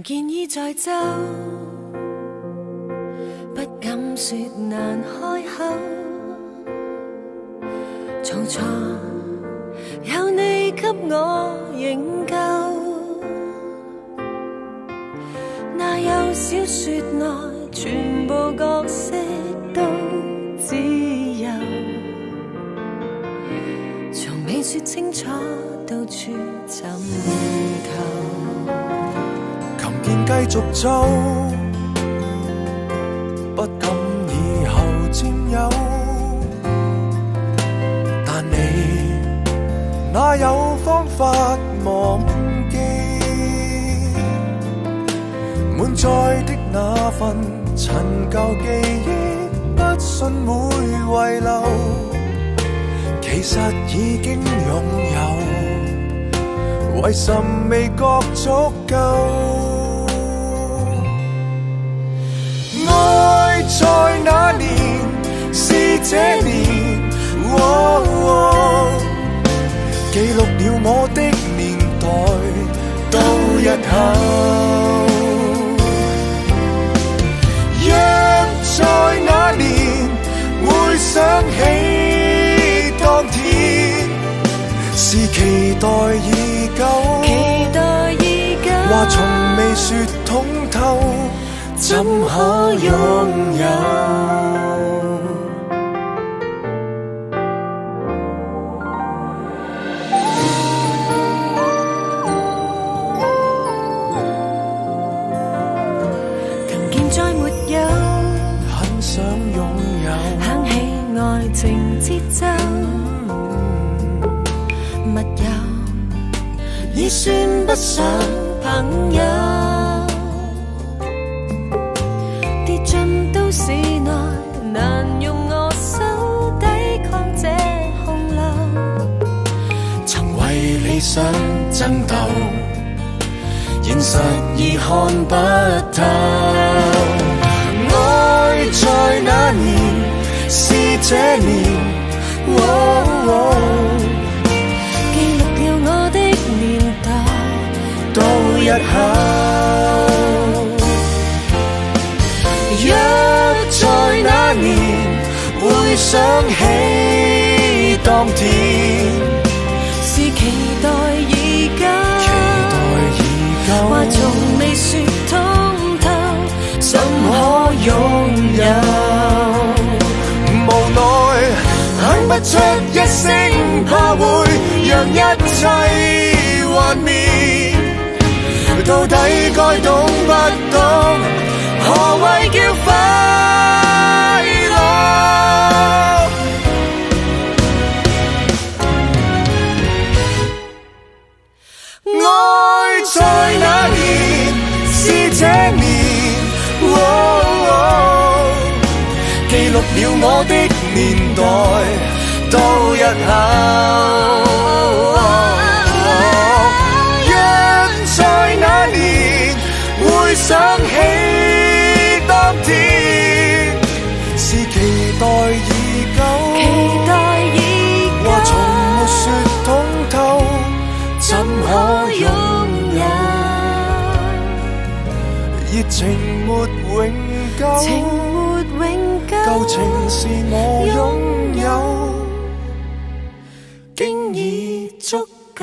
見已在走，不敢說難開口。嘈嘈有你給我營救，那有小說內全部角色都自由，從未說清楚，到處尋求。琴鍵繼續奏，不敢以後佔有，但你哪有方法忘記滿載的那份陳舊記憶，不信會遺留，其實已經擁有，為什未覺足夠？愛在那年，是這年，記錄了我的年代到日後。若在那年會想起當天，是期待已久，期待已久，話從未說通透，怎可擁有？琴鍵再沒有，很想擁有，響起愛情節奏，密友已算不上朋友。都市內難用我手抵抗這洪流，曾為理想爭鬥，現實已看不透。愛在那年，是這年，記錄了我的年代到日後。若在那年會想起當天，是期待已久，話從未說通透，怎可擁有？無奈喊不出一聲，怕會讓一切幻滅，到底該懂不懂何謂叫快樂？愛在那年，是這年，記錄了我的年代到日後。若在那年會想起當天，是期待已久，話從沒說通透，怎可擁有？熱情沒永久，舊情是我擁有，經已足夠。